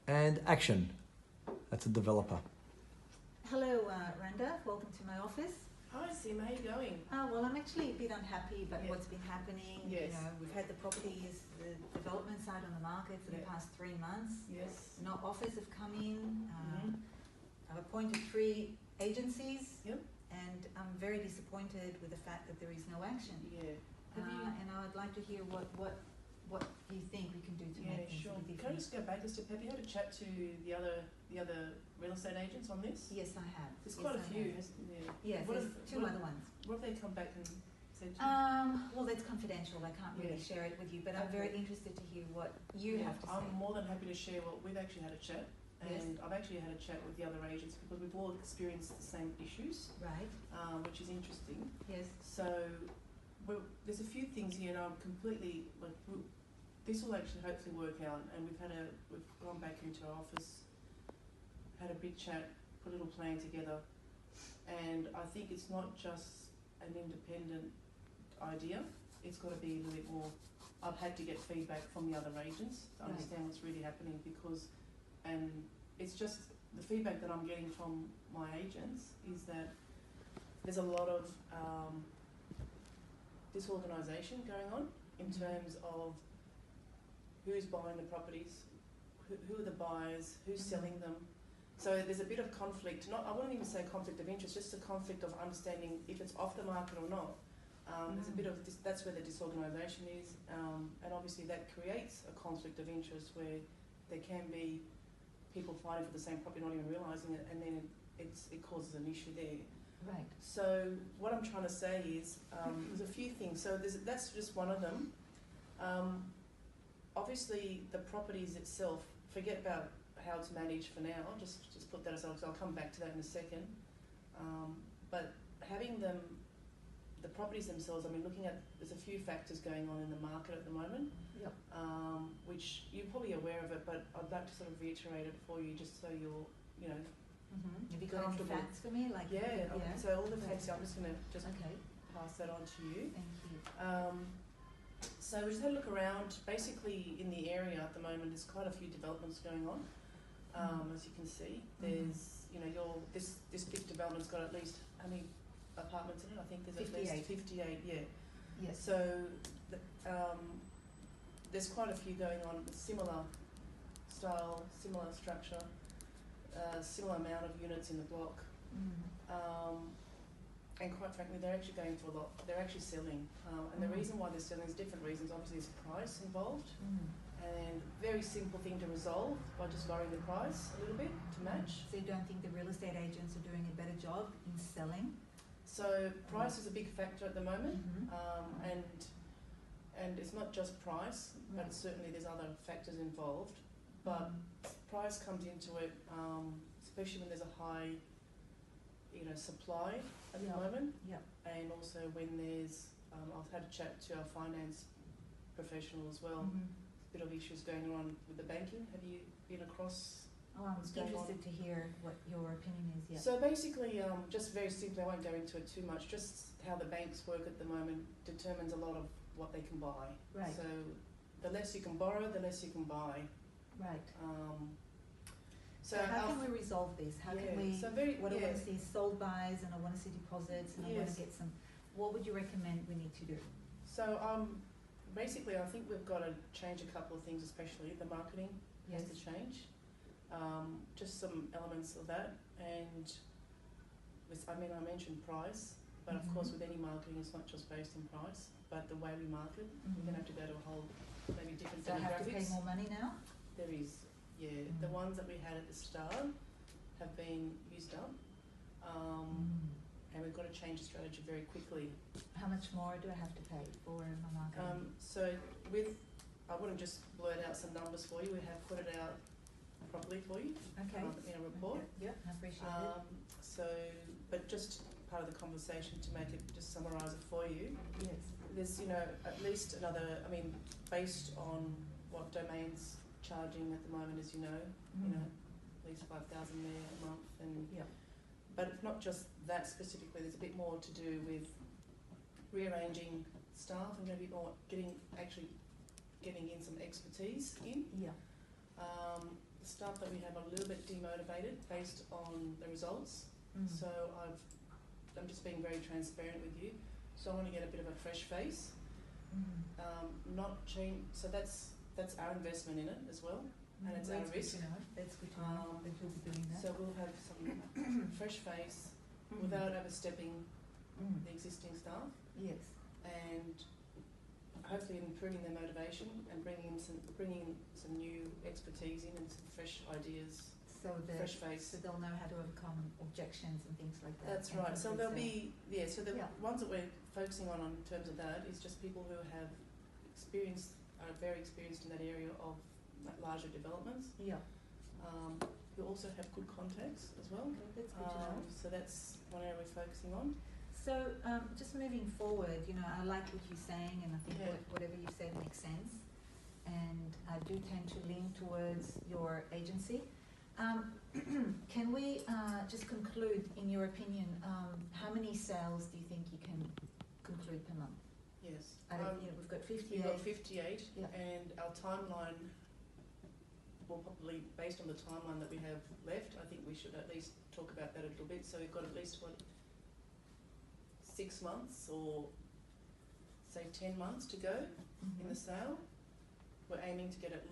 and action. That's a developer. Hello, Randa. Welcome to my office. Hi, Sim. How are you going? Well, I'm actually a bit unhappy about Yeah. what's been happening. Yes. You know, we've had the properties, the development side on the market for the Yeah. past 3 months. Yes. No offers have come in. Mhm. I've appointed 3 agencies. Yep. And I'm very disappointed with the fact that there is no action. Yeah. Have you? And I would like to hear what you think we can do to Yeah, make things sure. a bit Can I different. just go back a step? Have you had a chat to the other real estate agents on this? Yes, I have. There's Yes, quite a I few, have. isn't there? Yes, What there's have- 2 what other ones. What have they come back and said to you? Well, that's confidential. I can't really Yeah. share it with you, but I'm very interested to hear what you Yeah, have to say. I'm more than happy to share what we've actually had a chat, Yes. and I've actually had a chat with the other agents because we've all experienced the same issues, Right. which is interesting. Yes. So there's a few things here, and I'm completely this will actually hopefully work out. And we've gone back into our office, had a big chat, put a little plan together, and I think it's not just an independent idea. It's got to be a little bit more. I've had to get feedback from the other agents to Right. understand what's really happening and it's just the feedback that I'm getting from my agents is that there's a lot of disorganisation going on in terms of who's buying the properties, who are the buyers, who's selling them. So there's a bit of conflict, I wouldn't even say conflict of interest, just a conflict of understanding if it's off the market or not. There's a bit of that's where the disorganisation is, and obviously that creates a conflict of interest where there can be people fighting for the same property, not even realising it, and then it causes an issue there. Right. So what I'm trying to say is there's a few things. So that's just one of them. Obviously, the properties itself, forget about how it's managed for now. Just put that aside, because I'll come back to that in a second. But having them, the properties themselves, I mean, there's a few factors going on in the market at the moment, Yep. which you're probably aware of it, but I'd like to sort of reiterate it for you, just so you're, Have you got any comfortable. facts for me? Like yeah. So all the Okay. facts, I'm just going to Okay. pass that on to you. Thank you. So we just had a look around. Basically, in the area at the moment, there's quite a few developments going on. As you can see, there's this big development's got at least how many apartments in it? I think there's at least 58. Yeah. Yes. So there's quite a few going on with similar style, similar structure, similar amount of units in the block. And quite frankly, they're actually going for a lot. They're actually selling, and the reason why they're selling is different reasons. Obviously, there's price involved, and very simple thing to resolve by just lowering the price a little bit to match. So you don't think the real estate agents are doing a better job in selling? So price is a big factor at the moment, Mhm. and it's not just price, but certainly there's other factors involved. But price comes into it, especially when there's a high, supply at the moment. Yep. And also when there's, I've had a chat to our finance professional as well. A bit of issues going on with the banking. Have you been across? Oh, I'm what's going on? interested to hear what your opinion is. Yeah. So basically, just very simply, I won't go into it too much, just how the banks work at the moment determines a lot of what they can buy. Right. So the less you can borrow, the less you can buy. Right. So how can we resolve this? How can we? What I want to see is sold buys, and I want to see deposits, and I want to get some. What would you recommend we need to do? So basically, I think we've got to change a couple of things, especially the marketing has to change. Just some elements of that, and I mentioned price, but of course, with any marketing, it's not just based on price, but the way we market. We're going to have to go to a whole maybe different So I demographics. have to pay more money now? There is, yeah. The ones that we had at the start have been used up, and we've got to change the strategy very quickly. How much more do I have to pay for my marketing? I wouldn't just blurt out some numbers for you. We have put it out properly for you Okay. in a report. Yeah, I appreciate it. But just part of the conversation to make it, just summarise it for you. Yes. There's, at least another, based on what Domain's charging at the moment, as at least 5,000 there a month, and but it's not just that specifically. There's a bit more to do with rearranging staff and maybe more getting in some expertise in. Yeah. the staff that we have are a little bit demotivated based on the results. Mm. So I'm just being very transparent with you. So I want to get a bit of a fresh face, not change. So that's our investment in it as well, and it's our risk. That's good to know that you'll be doing that. So we'll have some fresh face without overstepping the existing staff, Yes. and hopefully improving their motivation and bringing some new expertise in and some fresh ideas. So fresh face. So they'll know how to overcome objections and things like that. That's right. So there'll be so the Yeah. ones that we're focusing on in terms of that is just people who have are very experienced in that area of larger developments. Yeah. Who also have good contacts as well. Okay, that's good to know. So that's one area we're focusing on. So just moving forward, I like what you're saying, and I think Yeah. whatever you said makes sense. And I do tend to lean towards your agency. Can we just conclude, in your opinion, how many sales do you think you can conclude per month? Yes. We've got 58. We've got 58, Yeah. and our timeline will probably, based on the timeline that we have left, I think we should at least talk about that a little bit. So we've got at least 6 months or say 10 months to go in the sale. We're aiming to get at